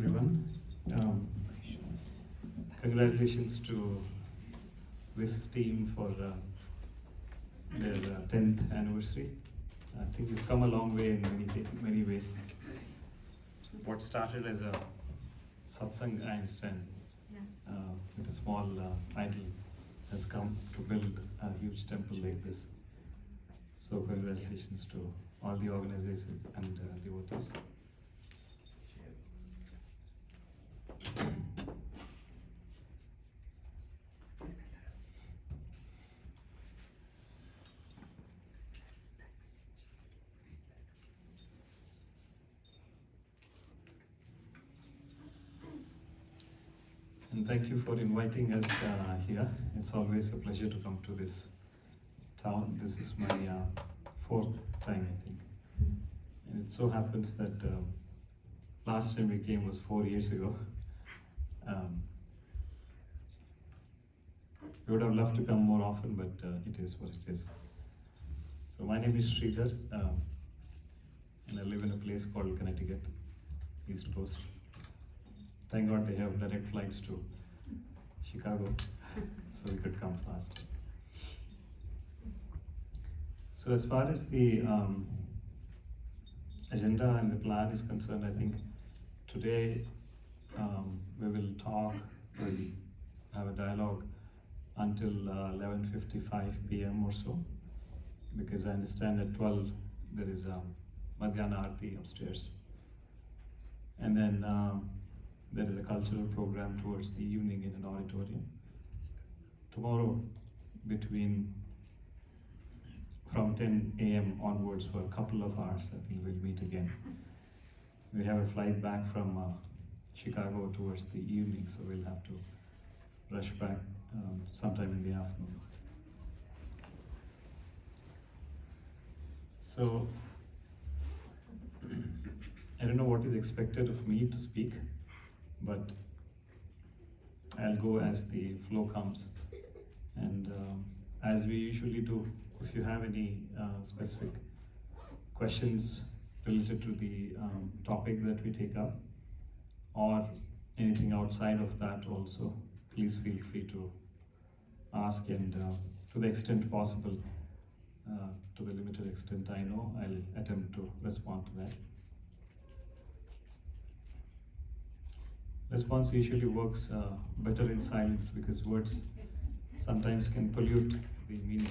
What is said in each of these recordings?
everyone. Um, Congratulations to this team for their 10th anniversary. I think you've come a long way in many ways. What started as a satsang, I understand, with a small idol, has come to build a huge temple like this. So congratulations to all the organizers and devotees. And thank you for inviting us here. It's always a pleasure to come to this town. This is my fourth time, I think. And it so happens that last time we came was 4 years ago. We would have loved to come more often, but it is what it is. So my name is Sridhar, and I live in a place called Connecticut, East Coast. Thank God they have direct flights to Chicago, so we could come fast. So as far as the agenda and the plan is concerned, I think today we will talk, we'll have a dialogue until 11:55 p.m. or so, because I understand at 12 there is a Madhyana Aarti upstairs. And then there is a cultural program towards the evening in an auditorium. Tomorrow, from 10 a.m. onwards for a couple of hours, I think we'll meet again. We have a flight back from Chicago towards the evening, so we'll have to rush back sometime in the afternoon. So, I don't know what is expected of me to speak, but I'll go as the flow comes. And as we usually do, if you have any specific questions related to the topic that we take up, or anything outside of that also, please feel free to ask, and to the extent possible, to the limited extent I know, I'll attempt to respond to that. Response usually works better in silence, because words sometimes can pollute the meaning.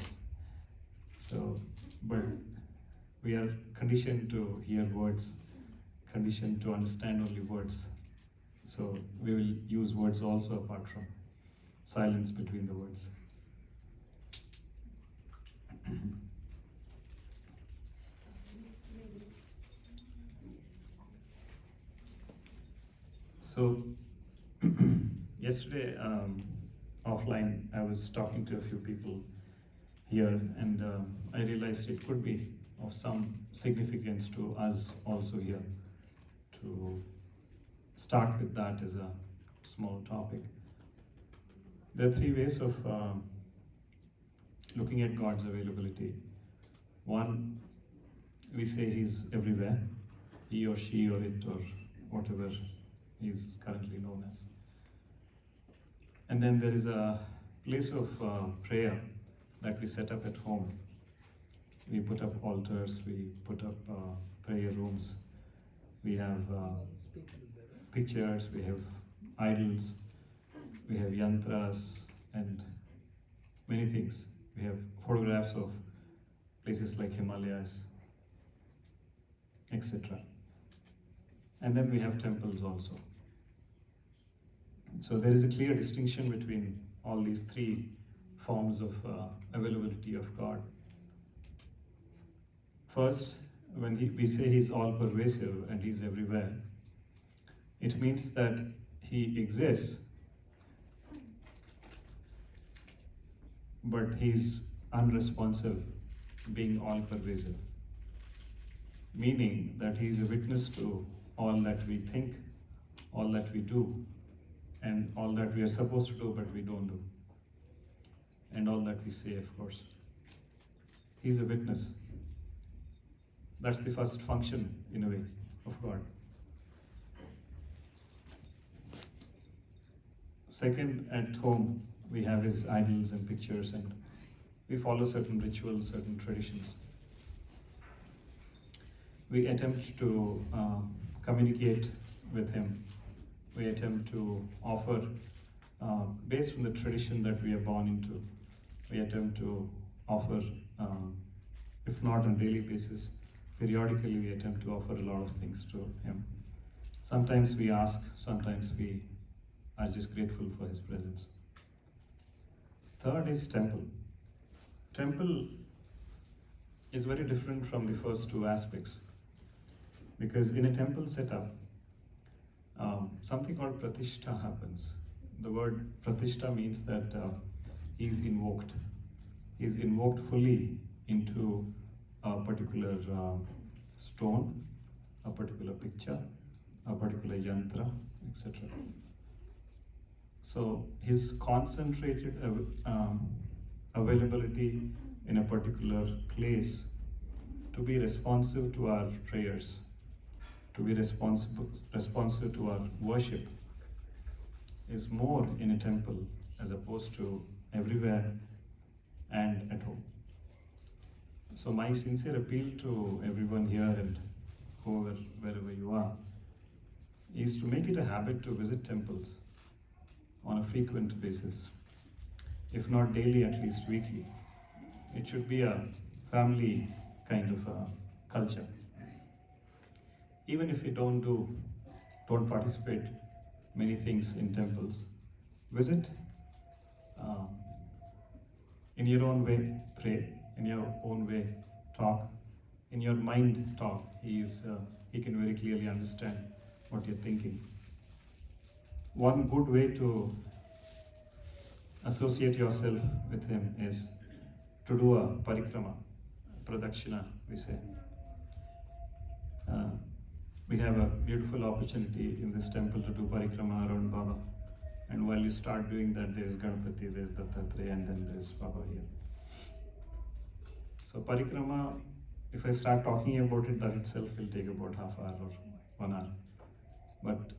So, but we are conditioned to hear words, conditioned to understand only words. So we will use words also apart from silence between the words. So yesterday offline, I was talking to a few people here, and I realized it could be of some significance to us also here to start with that as a small topic. There are three ways of looking at God's availability. One, we say He's everywhere, he or she or it or whatever is currently known as. And then there is a place of prayer that we set up at home. We put up altars, we put up prayer rooms, we have pictures, we have idols, we have yantras and many things. We have photographs of places like Himalayas, etc. And then we have temples also. So there is a clear distinction between all these three forms of availability of God. First, when we say He's all-pervasive and He's everywhere, it means that He exists, but He's unresponsive, being all-pervasive. Meaning that He's a witness to all that we think, all that we do, and all that we are supposed to do but we don't do, and all that we say, of course. He's a witness. That's the first function, in a way, of God. Second, at home, we have his idols and pictures, and we follow certain rituals, certain traditions. We attempt to communicate with him. We attempt to offer, based on the tradition that we are born into, we attempt to offer, if not on a daily basis, periodically we attempt to offer a lot of things to him. Sometimes we ask, sometimes we are just grateful for his presence. Third is temple. Temple is very different from the first two aspects, because in a temple setup, something called pratishtha happens. The word pratishtha means that he's invoked. He's invoked fully into a particular stone, a particular picture, a particular yantra, etc. So his concentrated availability in a particular place to be responsive to our prayers, to be responsive to our worship, is more in a temple as opposed to everywhere and at home. So my sincere appeal to everyone here and whoever, wherever you are, is to make it a habit to visit temples on a frequent basis. If not daily, at least weekly. It should be a family kind of a culture. Even if you don't participate many things in temples, visit, in your own way, pray, in your own way, talk, in your mind talk. He can very clearly understand what you're thinking. One good way to associate yourself with him is to do a parikrama, pradakshina, we say. We have a beautiful opportunity in this temple to do parikrama around Baba. And while you start doing that, there is Ganpati, there is Dattatreya, and then there is Baba here. So parikrama, if I start talking about it, that itself will take about half hour or 1 hour. But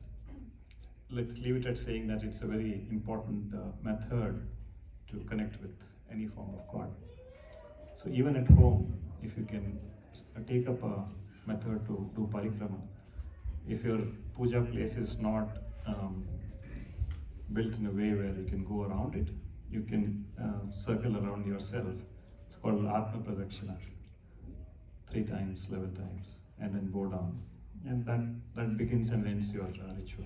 let's leave it at saying that it's a very important method to connect with any form of God. So even at home, if you can take up a method to do parikrama, if your puja place is not built in a way where you can go around it, you can circle around yourself. It's called Atma Pradakshina, 3 times, 11 times, and then go down. And that begins and ends your ritual.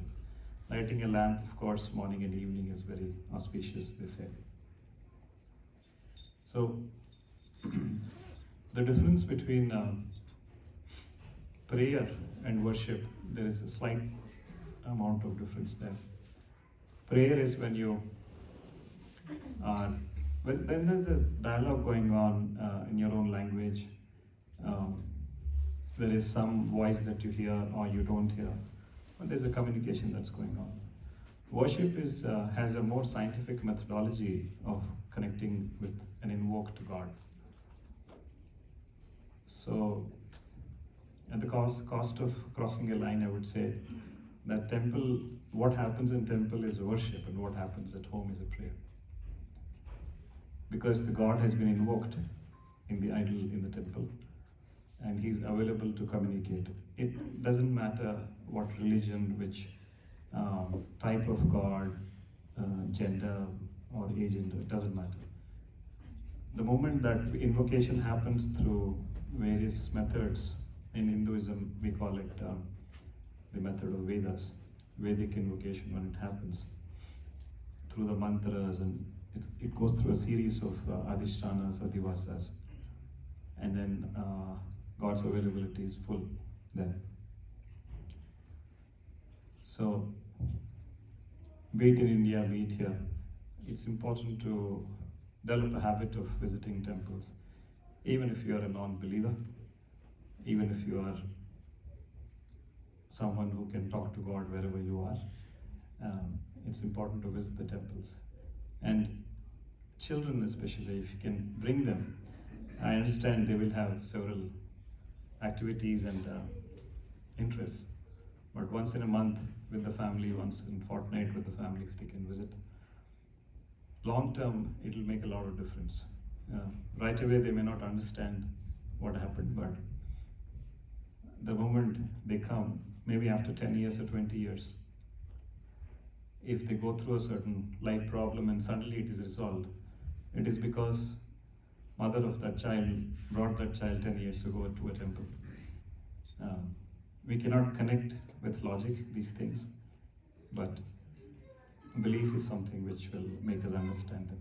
Lighting a lamp, of course, morning and evening is very auspicious, they say. So, the difference between prayer and worship, there is a slight amount of difference there. Prayer is when you are, then there's a dialogue going on in your own language. There is some voice that you hear or you don't hear, but there's a communication that's going on. Worship has a more scientific methodology of connecting with an invoked God. So, at the cost of crossing a line, I would say that temple, what happens in temple is worship, and what happens at home is a prayer. Because the God has been invoked in the idol in the temple, and he's available to communicate. It doesn't matter what religion, which type of God, gender or agent, it doesn't matter. The moment that invocation happens through various methods, in Hinduism we call it the method of Vedas, Vedic invocation, when it happens through the mantras, and it goes through a series of adhishtanas, adhivasas, and then God's availability is full then. So, be it in India, be it here, it's important to develop a habit of visiting temples, even if you are a non-believer, even if you are someone who can talk to God wherever you are. It's important to visit the temples. And children especially, if you can bring them, I understand they will have several activities and interests, but once in a month with the family, once in fortnight with the family, if they can visit, long term, it will make a lot of difference. Right away, they may not understand what happened, but the moment they come, maybe after 10 years or 20 years, if they go through a certain life problem and suddenly it is resolved, it is because mother of that child brought that child 10 years ago to a temple. We cannot connect with logic these things, but belief is something which will make us understand them.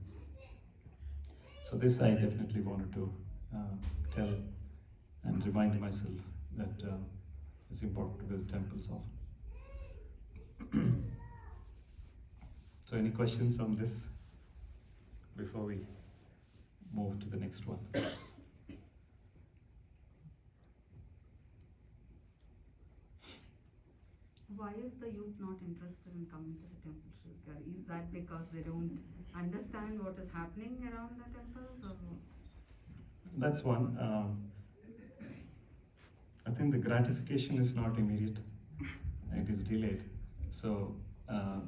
So this I definitely wanted to tell and remind myself that it's important to visit temples often. So any questions on this before we move to the next one? Why is the youth not interested in coming to the temple, Sridhar? Is that because they don't understand what is happening around the temples, or what? That's one. I think the gratification is not immediate, it is delayed. So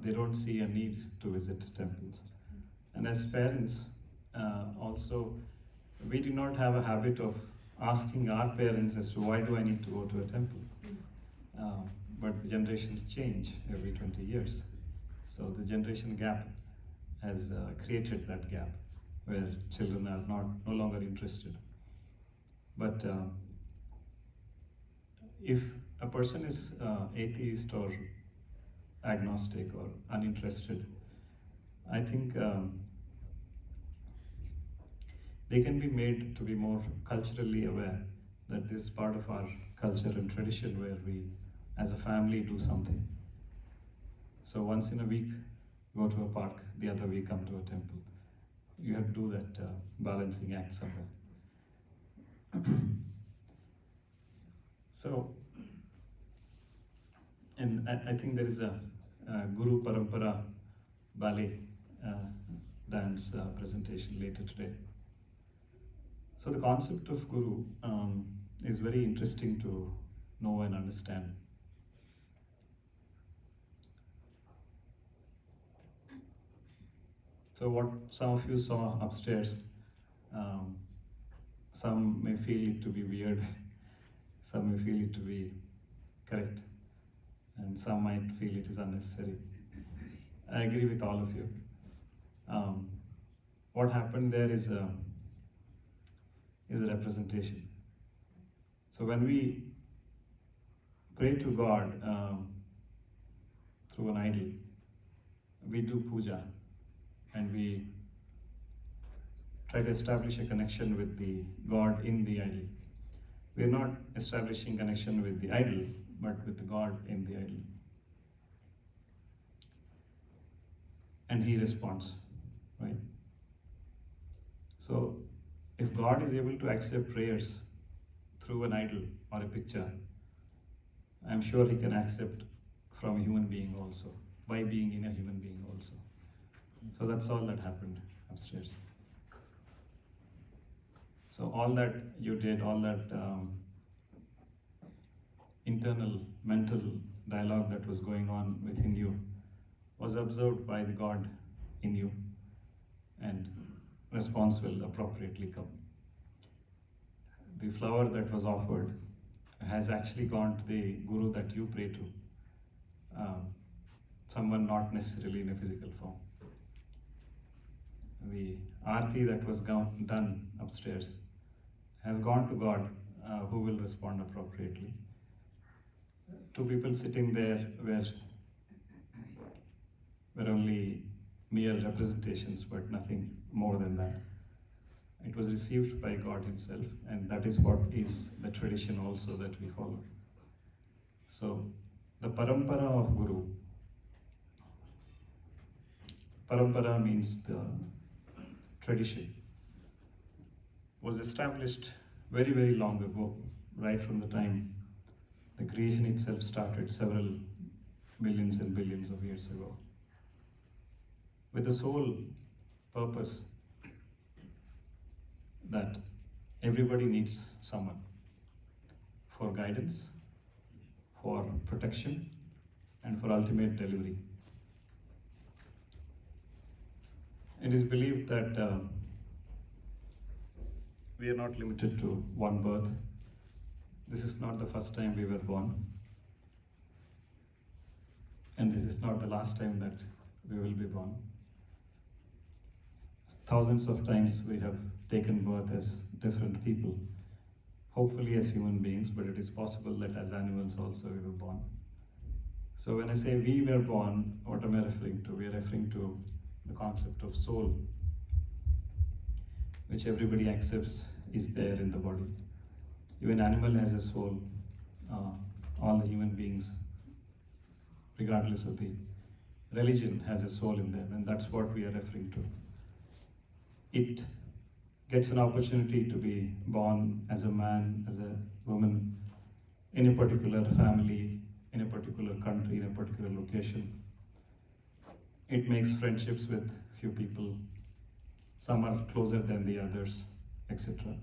they don't see a need to visit temples. And as parents, also, we do not have a habit of asking our parents as to why do I need to go to a temple. But the generations change every 20 years. So the generation gap has created that gap where children are no longer interested. But if a person is atheist or agnostic or uninterested, I think they can be made to be more culturally aware that this is part of our culture and tradition where we as a family do something. So once in a week go to a park, the other week come to a temple. You have to do that balancing act somewhere. So, and I think there is a Guru Parampara ballet dance presentation later today. So the concept of Guru is very interesting to know and understand. So what some of you saw upstairs, some may feel it to be weird, some may feel it to be correct, and some might feel it is unnecessary. I agree with all of you. What happened there is a representation. So when we pray to God through an idol, we do puja and we try to establish a connection with the God in the idol. We are not establishing connection with the idol, but with the God in the idol. And he responds, right? So if God is able to accept prayers through an idol or a picture, I'm sure he can accept from a human being also, by being in a human being also. So that's all that happened upstairs. So all that you did, all that internal mental dialogue that was going on within you was observed by the God in you, and response will appropriately come. The flower that was offered has actually gone to the Guru that you pray to, someone not necessarily in a physical form. The arti that was done upstairs has gone to God, who will respond appropriately. Two people sitting there were only mere representations, but nothing more than that. It was received by God himself, and that is what is the tradition also that we follow. So, the parampara of Guru. Parampara means the tradition. Was established very, very long ago, right from the time the creation itself started several millions and billions of years ago, with the sole purpose that everybody needs someone for guidance, for protection, and for ultimate delivery. It is believed that we are not limited to one birth. This is not the first time we were born, and this is not the last time that we will be born. Thousands of times we have taken birth as different people, hopefully as human beings, but it is possible that as animals also we were born. So when I say we were born, what am I referring to? We are referring to the concept of soul, which everybody accepts is there in the body. Even animal has a soul. All the human beings, regardless of the religion, has a soul in them, and that's what we are referring to. It gets an opportunity to be born as a man, as a woman, in a particular family, in a particular country, in a particular location. It makes friendships with few people. Some are closer than the others, etc.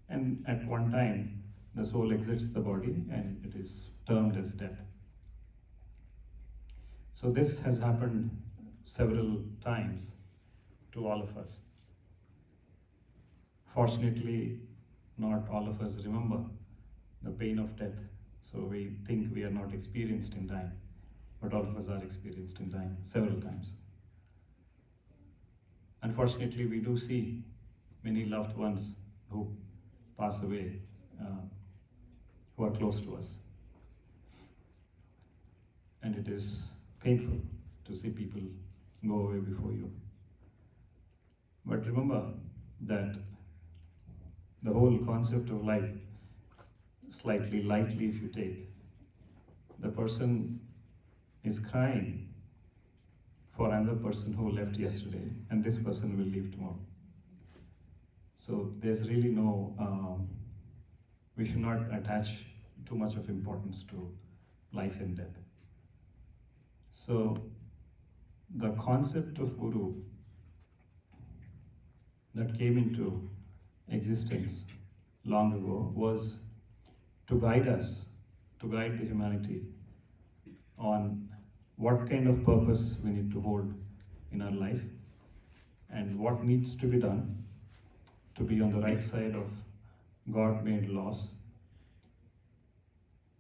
And at one time, the soul exits the body and it is termed as death. So this has happened several times to all of us. Fortunately, not all of us remember the pain of death, so we think we are not experienced in dying, but all of us are experienced in dying several times. Unfortunately, we do see many loved ones who pass away, who are close to us. And it is painful to see people go away before you. But remember that the whole concept of life, slightly lightly if you take, the person is crying for another person who left yesterday, and this person will leave tomorrow. So there's really no, we should not attach too much of importance to life and death. So the concept of Guru that came into existence long ago was to guide us, to guide the humanity on what kind of purpose we need to hold in our life and what needs to be done to be on the right side of God-made laws.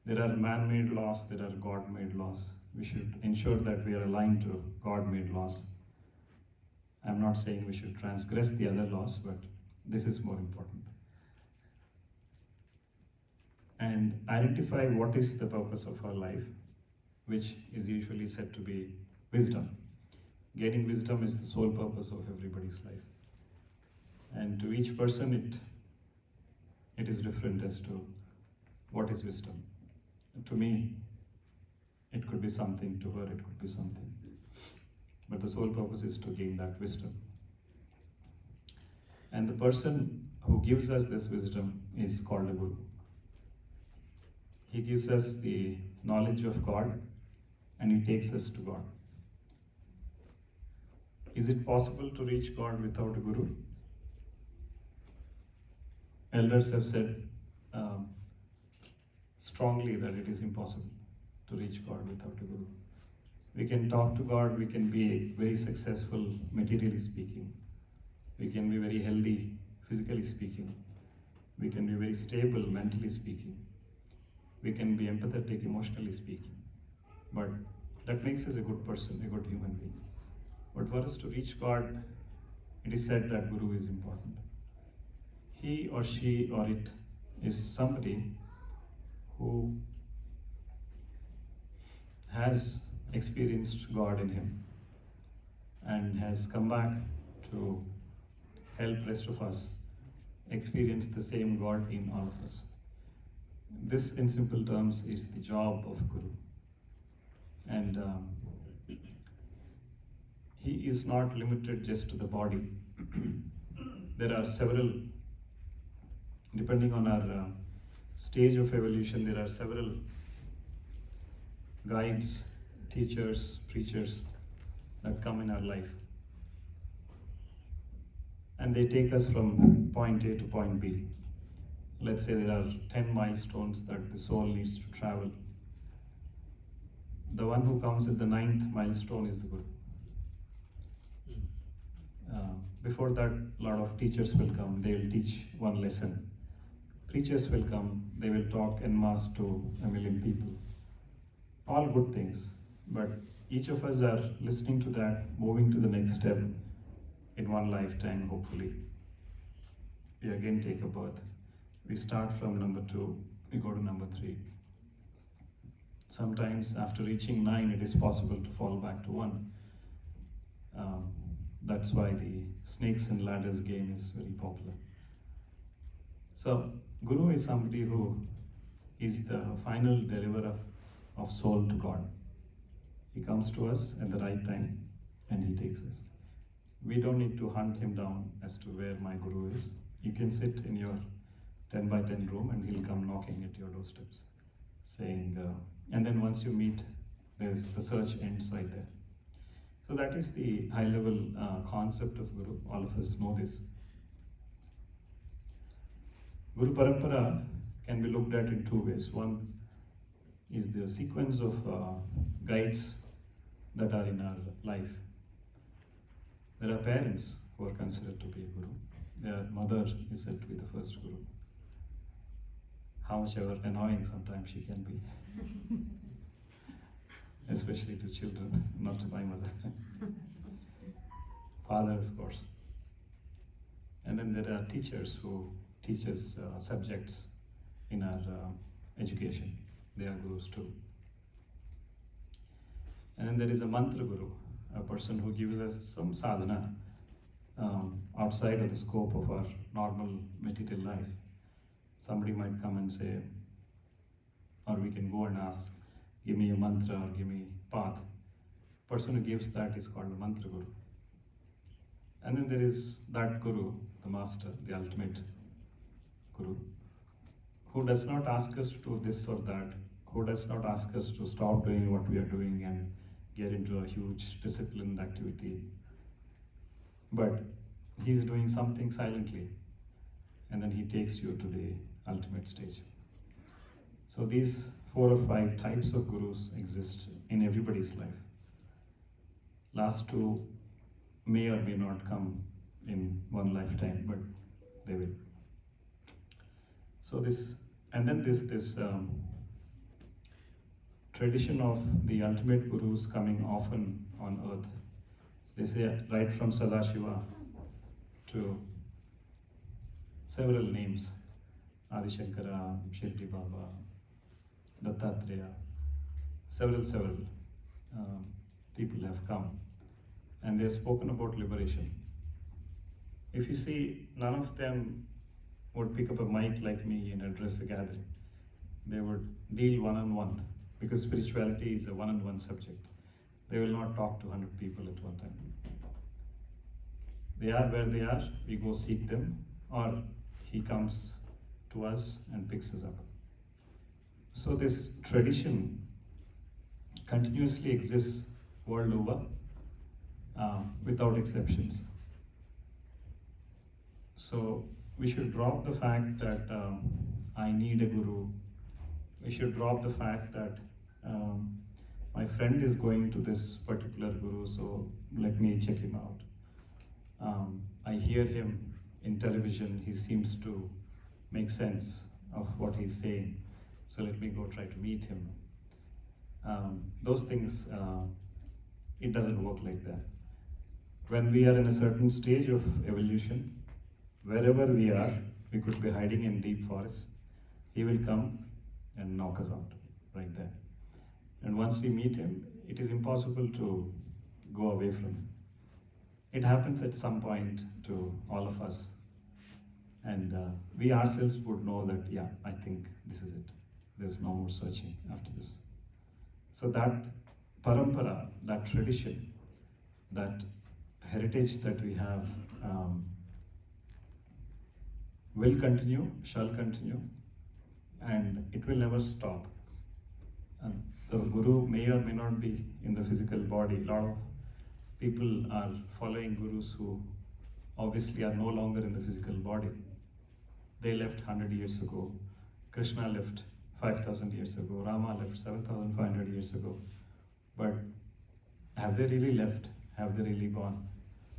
There are man-made laws, there are God-made laws. We should ensure that we are aligned to God-made laws. I'm not saying we should transgress the other laws, but this is more important. And identify what is the purpose of our life, which is usually said to be wisdom. Gaining wisdom is the sole purpose of everybody's life. And to each person, it is different as to what is wisdom. To me, it could be something, to her it could be something. But the sole purpose is to gain that wisdom. And the person who gives us this wisdom is called a Guru. He gives us the knowledge of God and he takes us to God. Is it possible to reach God without a Guru? Elders have said strongly that it is impossible to reach God without a Guru. We can talk to God, we can be very successful materially speaking. We can be very healthy physically speaking. We can be very stable mentally speaking. We can be empathetic emotionally speaking. But that makes us a good person, a good human being. But for us to reach God, it is said that Guru is important. He or she or it is somebody who has experienced God in him and has come back to help rest of us experience the same God in all of us. This, in simple terms, is the job of Guru. And he is not limited just to the body. There are several, depending on our stage of evolution, there are several guides, teachers, preachers that come in our life. And they take us from point A to point B. Let's say there are 10 milestones that the soul needs to travel. The one who comes at the 9th milestone is the Guru. Before that, a lot of teachers will come, they will teach one lesson. Preachers will come, they will talk en masse to a million people. All good things, but each of us are listening to that, moving to the next step in one lifetime, hopefully. We again take a birth. We start from number 2, we go to number 3. Sometimes after reaching 9, it is possible to fall back to 1. That's why the snakes and ladders game is very popular. So, Guru is somebody who is the final deliverer of soul to God. He comes to us at the right time and he takes us. We don't need to hunt him down as to where my Guru is. You can sit in your 10 by 10 room and he'll come knocking at your doorsteps, saying, and then once you meet, the search ends right there. So that is the high level concept of Guru. All of us know this. Guru Parampara can be looked at in 2 ways. One is the sequence of guides that are in our life. There are parents who are considered to be a Guru. Their mother is said to be the first Guru. How much ever annoying sometimes she can be. Especially to children, not to my mother. Father, of course. And then there are teachers who teach us subjects in our education. They are gurus too. And then there is a mantra guru, a person who gives us some sadhana outside of the scope of our normal material life. Somebody might come and say, or we can go and ask, give me a mantra or give me path. Person who gives that is called a mantra guru. And then there is that guru, the master, the ultimate guru, who does not ask us to do this or that, who does not ask us to stop doing what we are doing and get into a huge disciplined activity. But he's doing something silently, and then he takes you to the ultimate stage. So these 4 or 5 types of gurus exist in everybody's life. Last 2 may or may not come in one lifetime, but they will. So this, and then this tradition of the ultimate gurus coming often on earth. They say right from Sadashiva to several names, Adi Shankara, Shirdi Baba, Dattatreya, several people have come and they have spoken about liberation. If you see, none of them would pick up a mic like me and address a gathering. They would deal one-on-one, because spirituality is a one-on-one subject. They will not talk to 100 people at one time. They are where they are, we go seek them, or he comes to us and picks us up. So this tradition continuously exists world over, without exceptions. So we should drop the fact that I need a guru. We should drop the fact that my friend is going to this particular guru, so let me check him out. I hear him in television, he seems to make sense of what he's saying, so let me go try to meet him. Those things, it doesn't work like that. When we are in a certain stage of evolution, wherever we are, we could be hiding in deep forests, he will come and knock us out right there. And once we meet him, it is impossible to go away from him. It happens at some point to all of us. And we ourselves would know that, yeah, I think this is it. There's no more searching after this. So that parampara, that tradition, that heritage that we have will continue, shall continue, and it will never stop. And the guru may or may not be in the physical body. A lot of people are following gurus who obviously are no longer in the physical body. They left 100 years ago. Krishna left 5,000 years ago. Rama left 7,500 years ago. But have they really left? Have they really gone?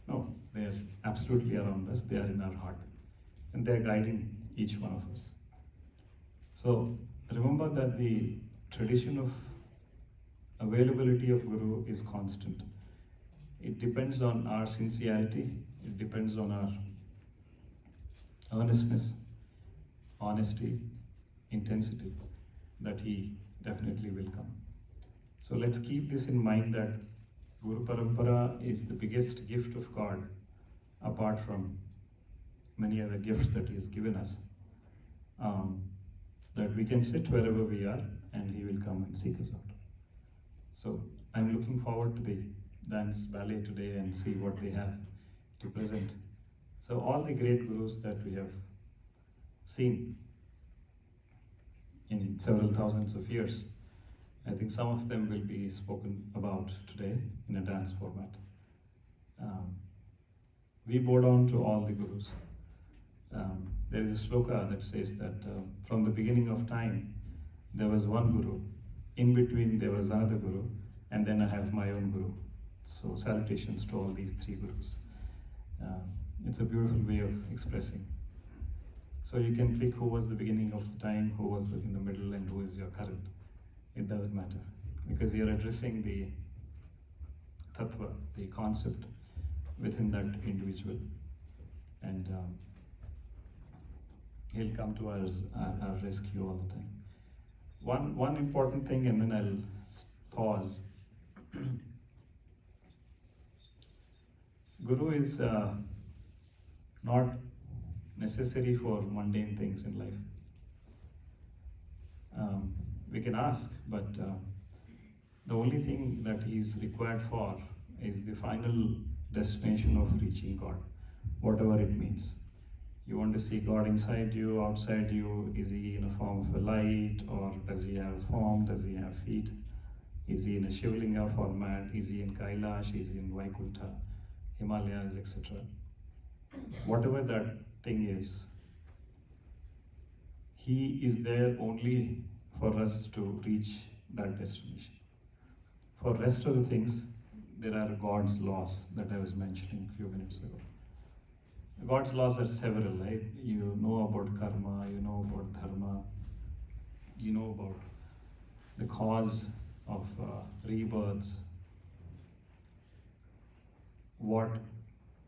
No, they are absolutely around us, they are in our heart, and they are guiding each one of us. So remember that the tradition of availability of Guru is constant. It depends on our sincerity, it depends on our earnestness, honesty, intensity, that he definitely will come. So let's keep this in mind, that Guru Parampara is the biggest gift of God, apart from many other gifts that he has given us. That we can sit wherever we are and he will come and seek us out. So I'm looking forward to the dance ballet today and see what they have to present. So all the great gurus that we have seen in several thousands of years, I think some of them will be spoken about today in a dance format. We bow down to all the gurus. There is a sloka that says that from the beginning of time, there was one guru, in between there was another guru, and then I have my own guru. So salutations to all these three gurus. It's a beautiful way of expressing. So you can pick who was the beginning of the time, who was in the middle, and who is your current. It doesn't matter, because you're addressing the tattva, the concept within that individual, and he'll come to our rescue all the time. One important thing, and then I'll pause. Guru is not necessary for mundane things in life. We can ask, but the only thing that he's required for is the final destination of reaching God, whatever it means. You want to see God inside you, outside you. Is he in a form of a light, or does he have form? Does he have feet? Is he in a Shivlinga format? Is he in Kailash? Is he in Vaikuntha, Himalayas, etc.? Whatever that thing is, he is there only for us to reach that destination. For rest of the things, there are God's laws that I was mentioning a few minutes ago. God's laws are several, right? You know about karma, you know about dharma, you know about the cause of rebirths, what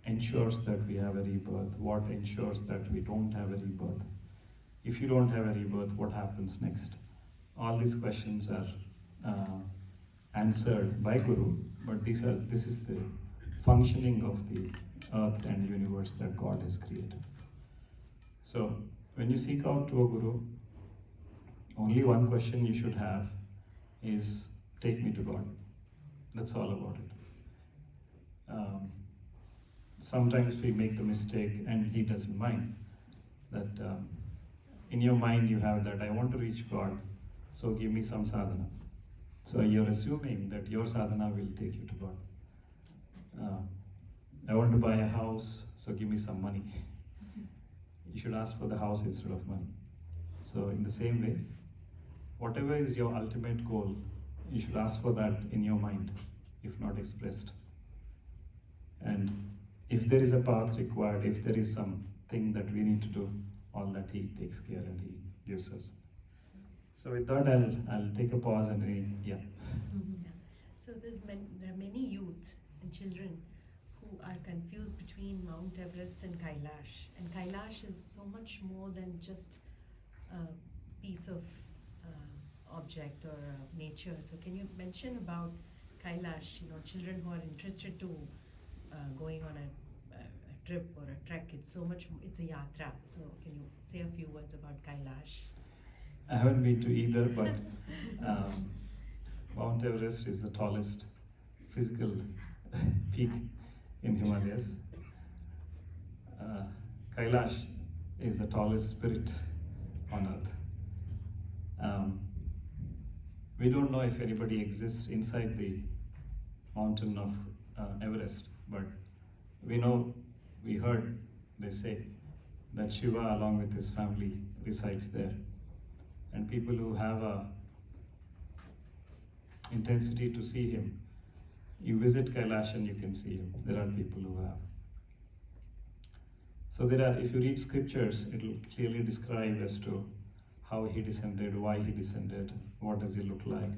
ensures that we have a rebirth, what ensures that we don't have a rebirth. If you don't have a rebirth, what happens next? All these questions are answered by Guru, but this is the functioning of the earth and universe that God has created. So when you seek out to a Guru, only one question you should have is, take me to God. That's all about it. Sometimes we make the mistake, and he doesn't mind, that in your mind you have that I want to reach God, so give me some sadhana. So you're assuming that your sadhana will take you to God. I want to buy a house, so give me some money. You should ask for the house instead of money. So in the same way, whatever is your ultimate goal, you should ask for that in your mind, if not expressed. And if there is a path required, if there is something that we need to do, all that he takes care and he gives us. So with that, I'll take a pause and yeah. Yeah. So there are many youth and children who are confused between Mount Everest and Kailash. And Kailash is so much more than just a piece of object or nature. So can you mention about Kailash? Children who are interested to going on a trip or a trek. It's a yatra. So can you say a few words about Kailash? I haven't been to either, but Mount Everest is the tallest physical peak in Himalayas. Kailash is the tallest spirit on earth. We don't know if anybody exists inside the mountain of Everest, but we heard, they say, that Shiva along with his family resides there. And people who have a intensity to see him, you visit Kailash and you can see him. There are people who have. So if you read scriptures, it will clearly describe as to how he descended, why he descended, what does he look like,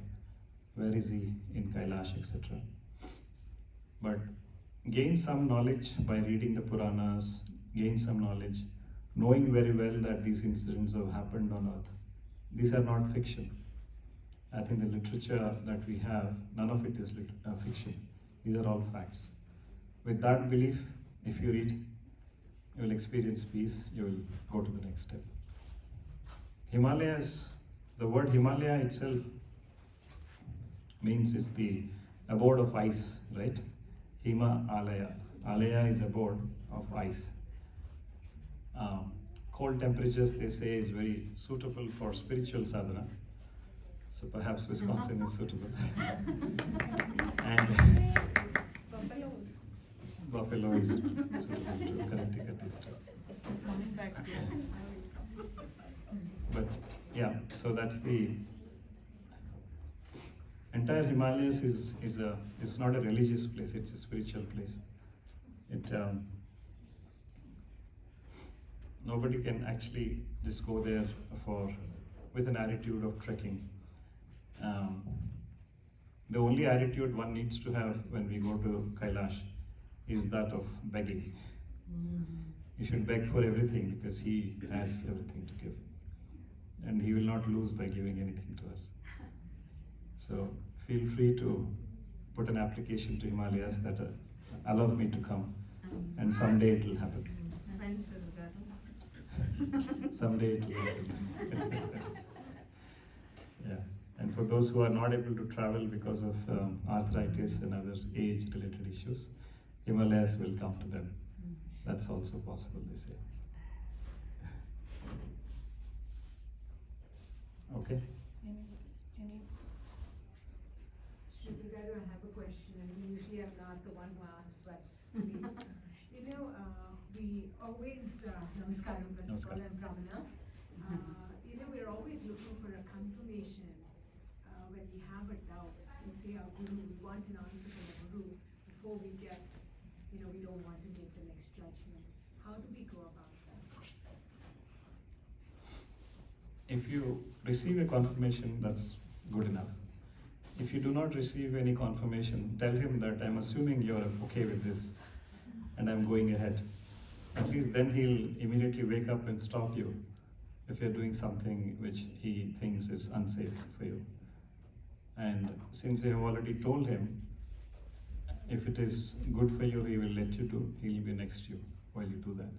where is he in Kailash, etc. But gain some knowledge by reading the Puranas, gain some knowledge, knowing very well that these incidents have happened on earth. These are not fiction. I think the literature that we have, none of it is fiction. These are all facts. With that belief, if you read, you will experience peace, you will go to the next step. Himalayas, the word Himalaya itself means it's the abode of ice, right? Hima Alaya. Alaya is abode of ice. Cold temperatures, they say, is very suitable for spiritual sadhana. So perhaps Wisconsin is suitable. And Buffalo is suitable to Connecticut is too. Coming back to But yeah, so that's the entire Himalayas is not a religious place, it's a spiritual place. Nobody can actually just go there with an attitude of trekking. The only attitude one needs to have when we go to Kailash is that of begging. You should beg for everything because he has everything to give. And he will not lose by giving anything to us. So feel free to put an application to Himalayas that allow me to come, and someday it will happen. Someday it will happen. Yeah. And for those who are not able to travel because of arthritis and other age-related issues, Himalayas will come to them. That's also possible, they say. Okay. Sridhar, I have a question, and usually I'm not the one who asks, but we always, Namaskaram, first of all, and Pramana, we're always looking for a confirmation when we have a doubt. We say our Guru, we want an answer from the Guru before we get, we don't want to make the next judgment. How do we go about that? If you receive a confirmation, that's good enough. If you do not receive any confirmation, tell him that I'm assuming you're okay with this and I'm going ahead. At least then he'll immediately wake up and stop you if you're doing something which he thinks is unsafe for you. And since you have already told him, if it is good for you, he will let you do. He'll be next to you while you do that.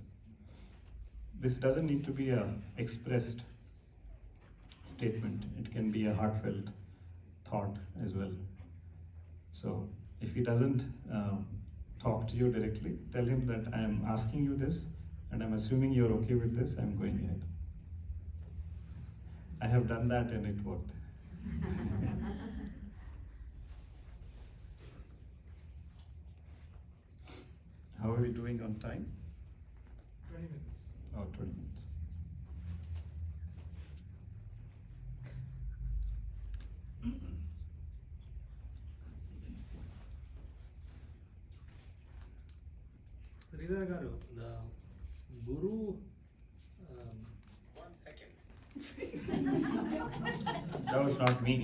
This doesn't need to be a expressed statement. It can be a heartfelt thought as well. So if he doesn't talk to you directly, tell him that I am asking you this and I'm assuming you're okay with this, I'm going ahead. I have done that and it worked. How are we doing on time? 20 minutes. Oh, 20 minutes. Sridhar garu, the Guru. 1 second. That was not me.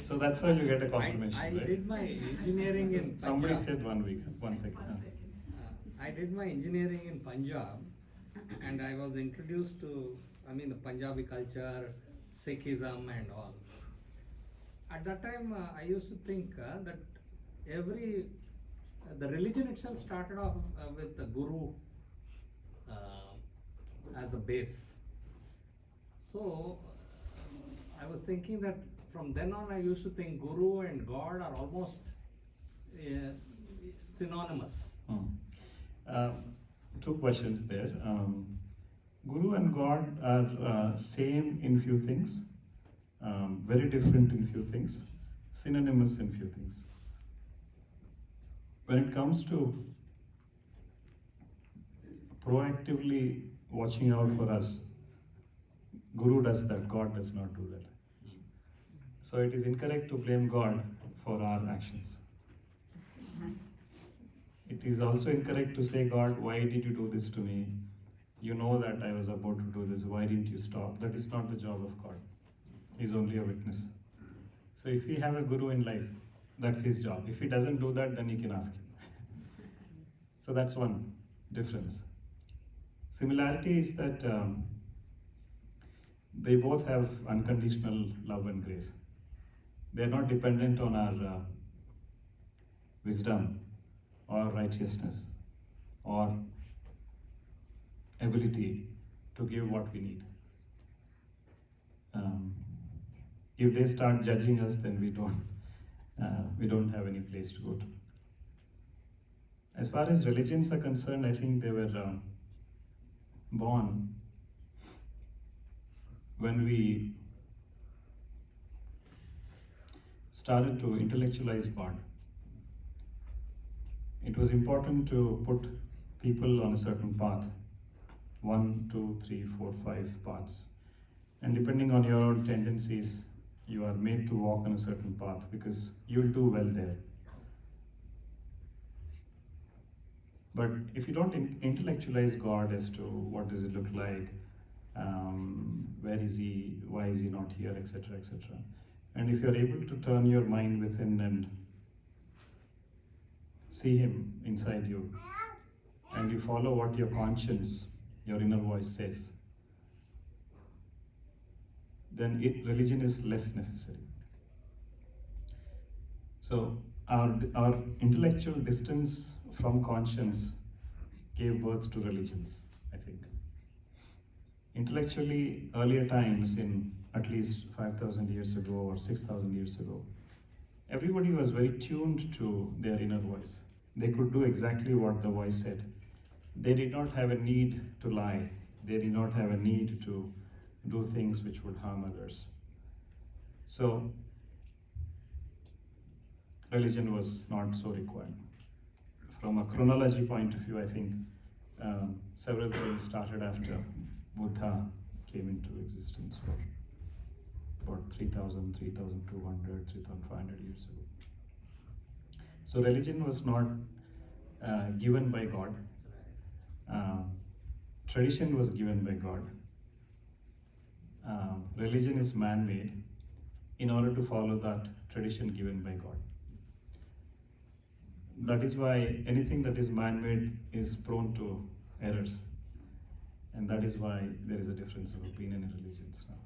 So that's how you get a confirmation, I right? did my engineering in Somebody Punjab. said 1 week. 1 second. I did my engineering in Punjab, and I was introduced to, the Punjabi culture, Sikhism and all. At that time, I used to think that the religion itself started off with the Guru as the base. So, I was thinking that from then on I used to think Guru and God are almost synonymous. Two questions there. Guru and God are same in few things, very different in few things, synonymous in few things. When it comes to proactively watching out for us, Guru does that, God does not do that. So it is incorrect to blame God for our actions. It is also incorrect to say, God, why did you do this to me? You know that I was about to do this, why didn't you stop? That is not the job of God. He is only a witness. So if we have a guru in life, that's his job. If he doesn't do that, then you can ask him. So that's one difference. Similarity is that they both have unconditional love and grace. They are not dependent on our wisdom or righteousness or ability to give what we need. If they start judging us, then we don't have any place to go to. As far as religions are concerned, I think they were born when we started to intellectualize God. It was important to put people on a certain path, 1, 2, 3, 4, 5 paths. And depending on your own tendencies, you are made to walk on a certain path because you'll do well there. But if you don't intellectualize God as to what does it look like, where is he, why is he not here, etc., etc. And if you're able to turn your mind within and see him inside you, and you follow what your conscience, your inner voice says, then religion is less necessary. So our intellectual distance from conscience gave birth to religions, I think. Intellectually, earlier times, in at least 5,000 years ago or 6,000 years ago, everybody was very tuned to their inner voice. They could do exactly what the voice said. They did not have a need to lie. They did not have a need to do things which would harm others. So, religion was not so required. From a chronology point of view, I think several things started after Buddha came into existence for about 3,000, 3,200, 3,500 years ago. So religion was not given by God. Tradition was given by God. Religion is man-made in order to follow that tradition given by God. That is why anything that is man-made is prone to errors. And that is why there is a difference of opinion in religions now.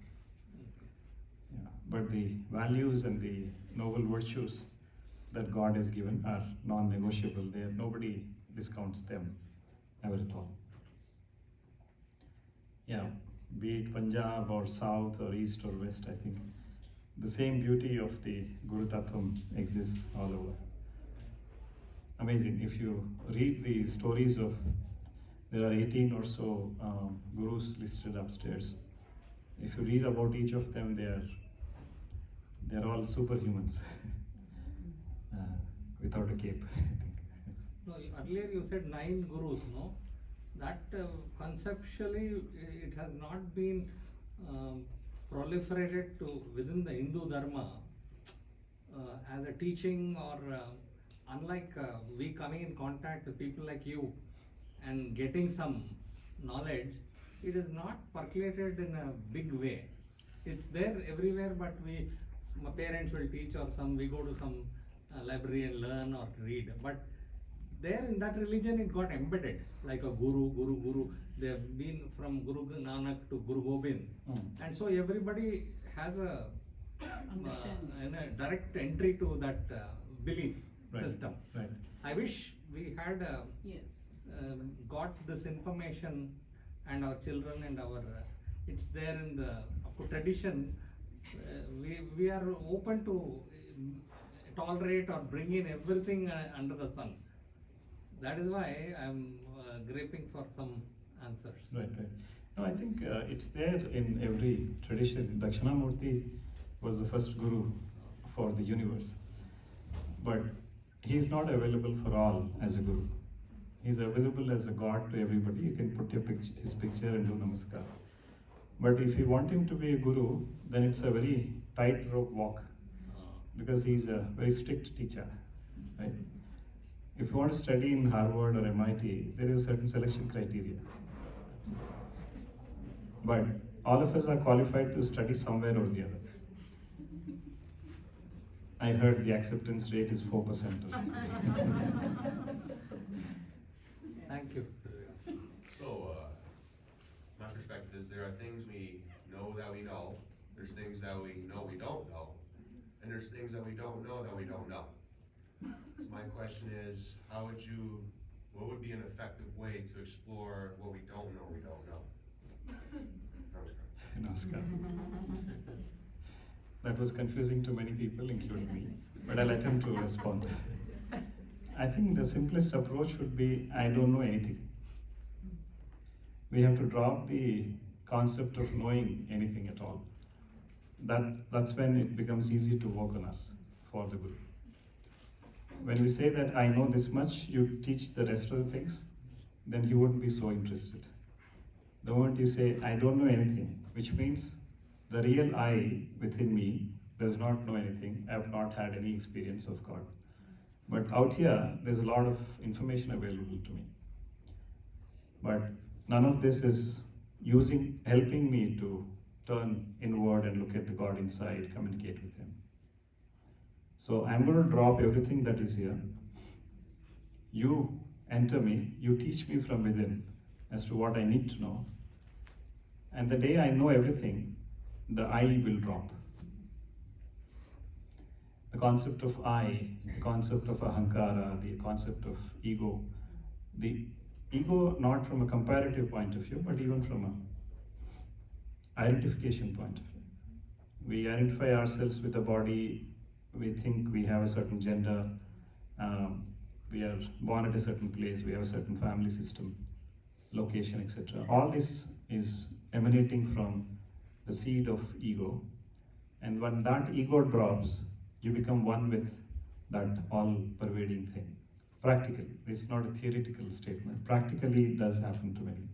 Yeah. But the values and the noble virtues that God has given are non-negotiable. Nobody discounts them ever at all. Yeah, be it Punjab or South or East or West, I think the same beauty of the Guru Tattvam exists all over. Amazing. If you read the stories of, there are 18 or so gurus listed upstairs. If you read about each of them, they're all superhumans without a cape. No, earlier you said 9 gurus, no? That conceptually it has not been proliferated to within the Hindu Dharma as a teaching or unlike we coming in contact with people like you and getting some knowledge, it is not percolated in a big way. It's there everywhere, but my parents will teach or we go to some library and learn or read. But there in that religion it got embedded like a guru. They have been from Guru Nanak to Guru Gobind. And so everybody has a direct entry to that belief system. Right. I wish we had got this information, and our children and our it's there in the tradition. We are open to tolerate or bring in everything under the sun. That is why I am groping for some answers. Right. No, I think it's there in every tradition. Dakshinamurti was the first guru for the universe, but he is not available for all as a guru. He is available as a god to everybody. You can put his picture and do namaskar. But if you want him to be a guru, then it's a very tightrope walk because he's a very strict teacher, right? If you want to study in Harvard or MIT, there is a certain selection criteria. But all of us are qualified to study somewhere or the other. I heard the acceptance rate is 4%. Thank you, Sridhar. So, my perspective is there are things we know that we know, there's things that we know we don't know, and there's things that we don't know that we don't know. So my question is, what would be an effective way to explore what we don't know we don't know? Namaskar. That was confusing to many people, including me, but I'll attempt to respond. I think the simplest approach would be, I don't know anything. We have to drop the concept of knowing anything at all. That's when it becomes easy to work on us for the Guru. When we say that I know this much, you teach the rest of the things, then he wouldn't be so interested. The moment you say, I don't know anything, which means the real I within me does not know anything, I have not had any experience of God. But out here, there's a lot of information available to me. But none of this is helping me to turn inward and look at the God inside, communicate with Him. So I'm going to drop everything that is here. You enter me, you teach me from within as to what I need to know. And the day I know everything, the I will drop. The concept of I, the concept of ahankara, the concept of ego, the ego not from a comparative point of view, but even from a identification point of view. We identify ourselves with a body, we think we have a certain gender, we are born at a certain place, we have a certain family system, location, etc. All this is emanating from the seed of ego, and when that ego drops, you become one with that all-pervading thing. Practically, it's not a theoretical statement. Practically, it does happen to many.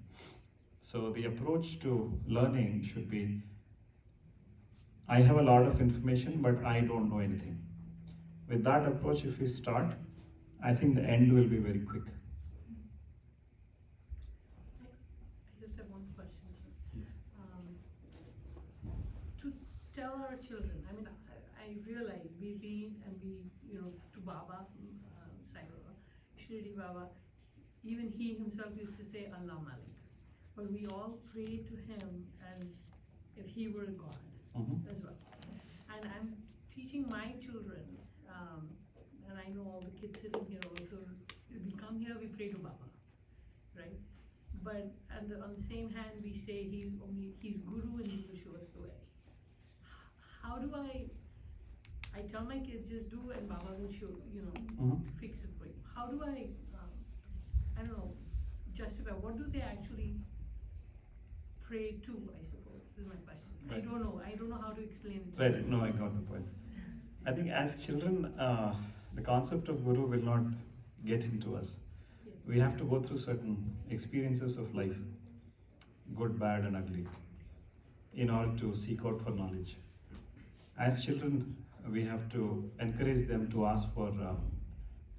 So the approach to learning should be, I have a lot of information, but I don't know anything. With that approach, if we start, I think the end will be very quick. I just have one question, sir. To tell our children, I mean, I realize we read and we, to Baba, Sai Baba, Shirdi Baba, even he himself used to say Allah Malik. But we all pray to him as if he were a God as well. And I'm teaching my children, and I know all the kids sitting here also, we come here, we pray to Baba, right? But on the same hand, we say he's Guru and he will show us the way. How do I tell my kids just do and Baba will show, fix it for you. How do I don't know, justify, what do they actually pray to, I suppose, is my question. Right. I don't know how to explain it. Right, no, I got the point. I think as children, the concept of Guru will not get into us. Yeah. We have to go through certain experiences of life, good, bad, and ugly, in order to seek out for knowledge. As children, we have to encourage them to ask for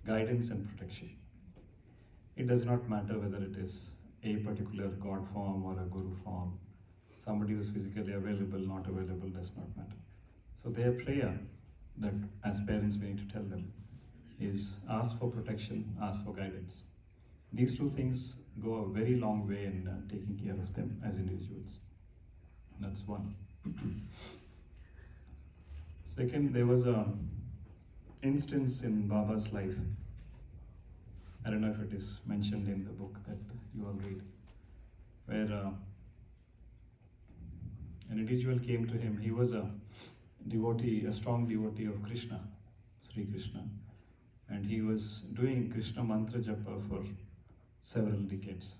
guidance and protection. It does not matter whether it is a particular God form or a Guru form. Somebody who is physically available, not available, does not matter. So their prayer that as parents we need to tell them is ask for protection, ask for guidance. These two things go a very long way in taking care of them as individuals. That's one. Second, there was an instance in Baba's life. I don't know if it is mentioned in the book that you all read, where an individual came to him. He was a devotee, a strong devotee of Krishna, Sri Krishna, and he was doing Krishna mantra japa for several decades.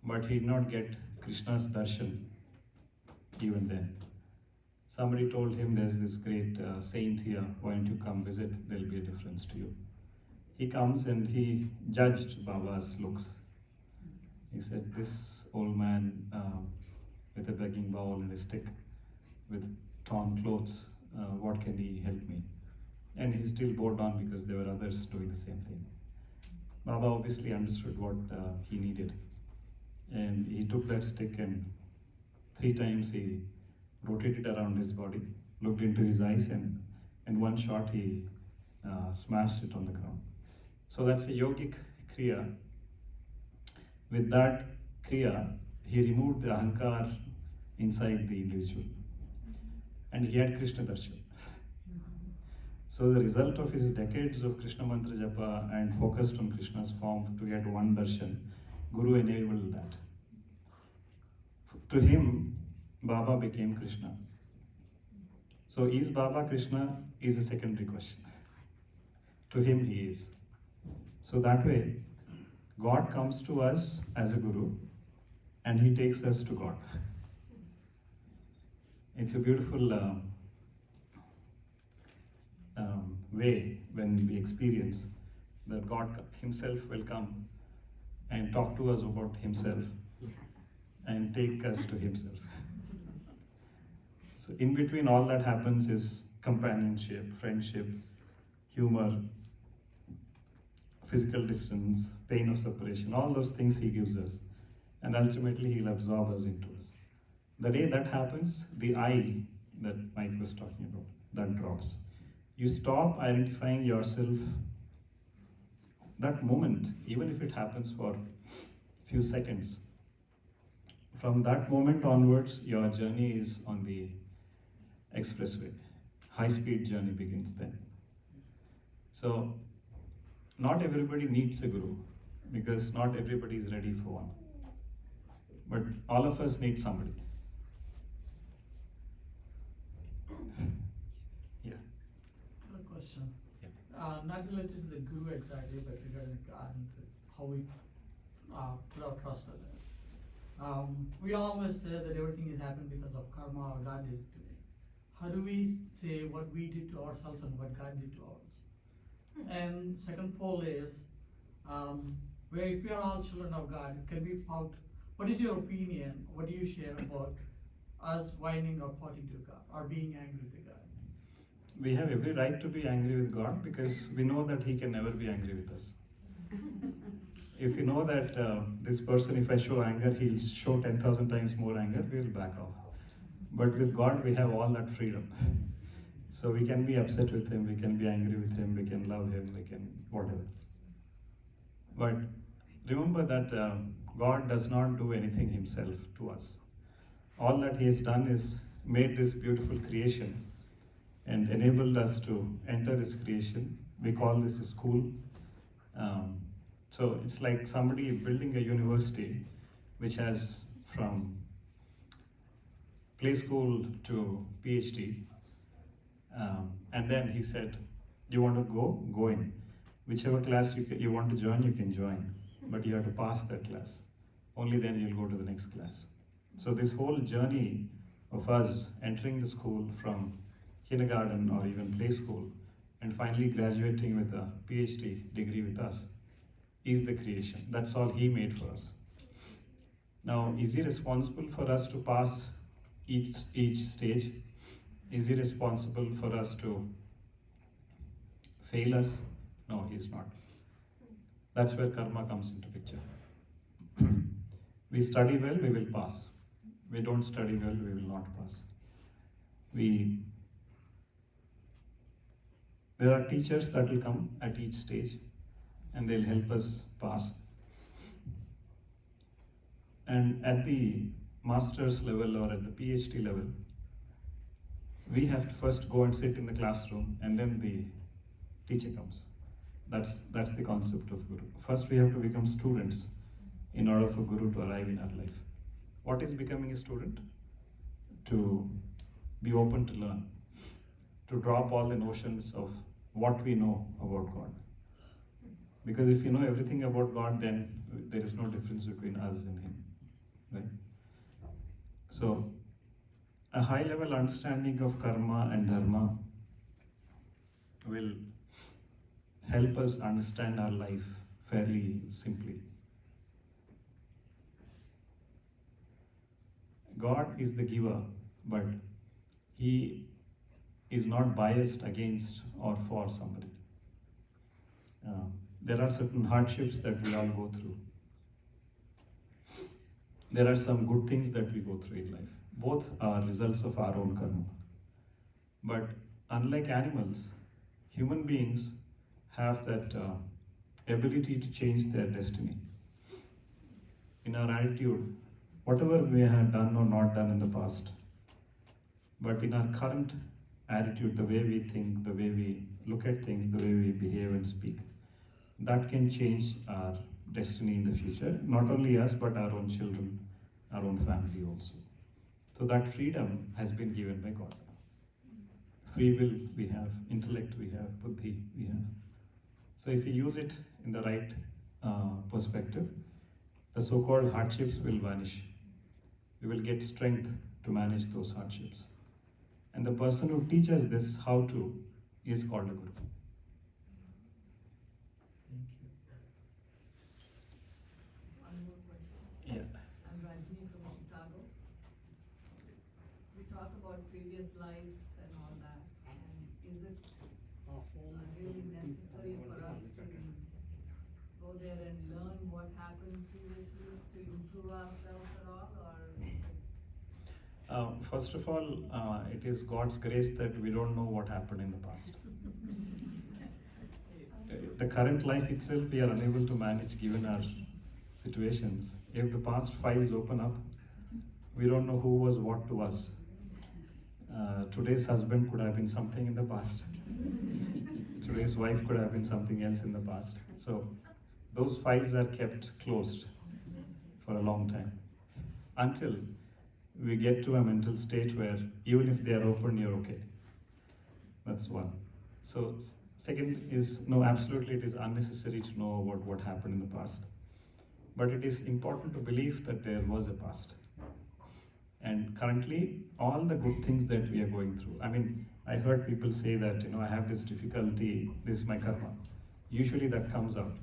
But he did not get Krishna's darshan even then. Somebody told him, there's this great saint here, why don't you come visit, there'll be a difference to you. He comes and he judged Baba's looks. He said, this old man with a begging bowl and a stick with torn clothes, what can he help me? And he still bowed down because there were others doing the same thing. Baba obviously understood what he needed, and he took that stick and 3 times he rotated around his body, looked into his eyes, and in one shot he smashed it on the ground. So that's a yogic kriya. With that kriya, he removed the ahankar inside the individual, and he had Krishna darshan. So the result of his decades of Krishna mantra japa and focused on Krishna's form to get one darshan, Guru enabled that. To him, Baba became Krishna. So is Baba Krishna is a secondary question. To him he is. So that way, God comes to us as a Guru and he takes us to God. It's a beautiful way when we experience that God himself will come and talk to us about himself and take us to himself. So in between all that happens is companionship, friendship, humor, physical distance, pain of separation, all those things he gives us. And ultimately he'll absorb us into us. The day that happens, the I that Mike was talking about, that drops. You stop identifying yourself. That moment, even if it happens for a few seconds, from that moment onwards, your journey is on the expressway. High-speed journey begins then. So, not everybody needs a guru, because not everybody is ready for one. But all of us need somebody. Yeah. A question. Yeah. Not related to the guru exactly, but regarding God and how we put our trust on it. We always say that everything is happening because of karma or God did it to me. How do we say what we did to ourselves and what God did to ours? And second fold is, where if we are all children of God, can we out, what is your opinion, what do you share about us whining or pointing to God or being angry with God? We have every right to be angry with God because we know that he can never be angry with us. If we know that this person, if I show anger, he'll show 10,000 times more anger, we'll back off. But with God, we have all that freedom. So we can be upset with him, we can be angry with him, we can love him, we can whatever. But remember that God does not do anything himself to us. All that he has done is made this beautiful creation and enabled us to enter this creation. We call this a school. So it's like somebody building a university which has from play school to PhD. And then he said, you want to go? Go in. Whichever class you want to join, you can join. But you have to pass that class. Only then you'll go to the next class. So this whole journey of us entering the school from kindergarten or even play school and finally graduating with a PhD degree with us is the creation. That's all he made for us. Now, is he responsible for us to pass each stage? Is he responsible for us to fail us? No, he is not. That's where karma comes into picture. We study well, we will pass. We don't study well, we will not pass. There are teachers that will come at each stage and they'll help us pass. And at the master's level or at the PhD level, we have to first go and sit in the classroom and then the teacher comes. That's the concept of Guru. First we have to become students in order for Guru to arrive in our life. What is becoming a student? To be open to learn, to drop all the notions of what we know about God. Because if you know everything about God, then there is no difference between us and him, right? So, a high-level understanding of karma and dharma will help us understand our life fairly simply. God is the giver, but he is not biased against or for somebody. There are certain hardships that we all go through. There are some good things that we go through in life. Both are results of our own karma. But unlike animals, human beings have that ability to change their destiny. In our attitude, whatever we have done or not done in the past, but in our current attitude, the way we think, the way we look at things, the way we behave and speak, that can change our destiny in the future. Not only us, but our own children, our own family also. So that freedom has been given by God. Free will we have, intellect we have, buddhi we have. So if we use it in the right perspective, the so-called hardships will vanish. We will get strength to manage those hardships. And the person who teaches this how to is called a guru. One more question. Yeah. I'm Rajini from Chicago. We talk about previous lives and all that, and is it really necessary for us to go there and learn what happened previously to improve ourselves at all, or is it? First of all, it is God's grace that we don't know what happened in the past. The current life itself we are unable to manage given our situations. If the past files open up, we don't know who was what to us. Today's husband could have been something in the past. Today's wife could have been something else in the past. So those files are kept closed for a long time until we get to a mental state where even if they are open, you're okay. That's one. So second is, no, absolutely it is unnecessary to know about what happened in the past. But it is important to believe that there was a past. And currently, all the good things that we are going through. I mean, I heard people say that, I have this difficulty, this is my karma. Usually that comes out.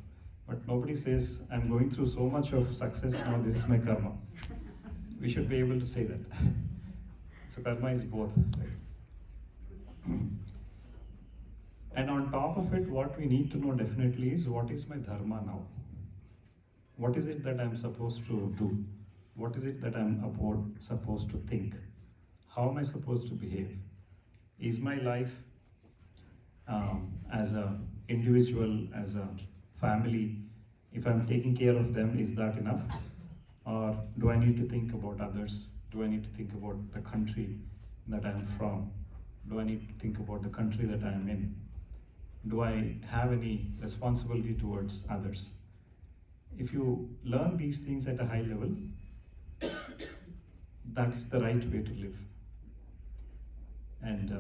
But nobody says, I'm going through so much of success now, this is my karma. We should be able to say that. So karma is both. Right? And on top of it, what we need to know definitely is, what is my dharma now? What is it that I'm supposed to do? What is it that I'm supposed to think? How am I supposed to behave? Is my life as an individual, as a family, if I'm taking care of them, is that enough? Or do I need to think about others? Do I need to think about the country that I'm from? Do I need to think about the country that I'm in? Do I have any responsibility towards others? If you learn these things at a high level, that's the right way to live. And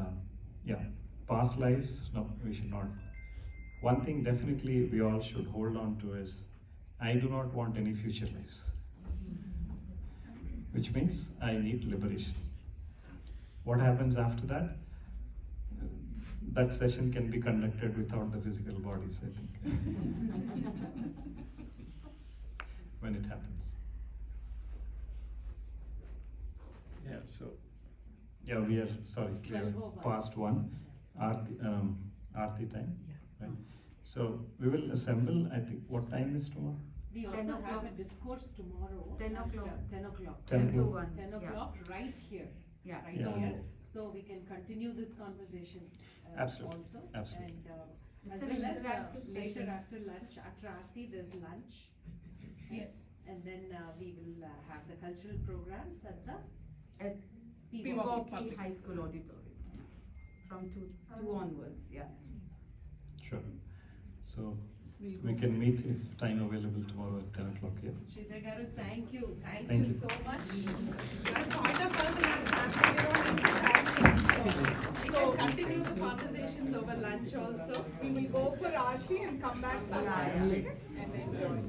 past lives, no, we should not. One thing definitely we all should hold on to is, I do not want any future lives. Which means I need liberation. What happens after that? That session can be conducted without the physical bodies, I think. When it happens. Yeah, so, we are past one, Aarti time, right? So we will assemble, I think, what time is tomorrow? We also 10 have o'clock. a discourse tomorrow. 10 at, o'clock. 10 o'clock. 10 to o'clock. 1. 10 yeah. o'clock, right here. Yeah. Right Yeah. here. So we can continue this conversation Absolutely. also. Absolutely. And It's as an well as interactive later session. after lunch, after Aarti, there's lunch. Yes. And then we will have the cultural programs at the At Peacock Peacock High School auditorium. From 2 onwards, yeah. Sure. So We'll Mm-hmm. we go can meet if time available tomorrow at 10 o'clock here. Sridhar Garu, thank you. Thank Thank you you. so much. I'm part of us and I'm happy we don't need to thank you. So we can continue the conversations over lunch also. We will go for Aarti and come back for lunch and enjoy.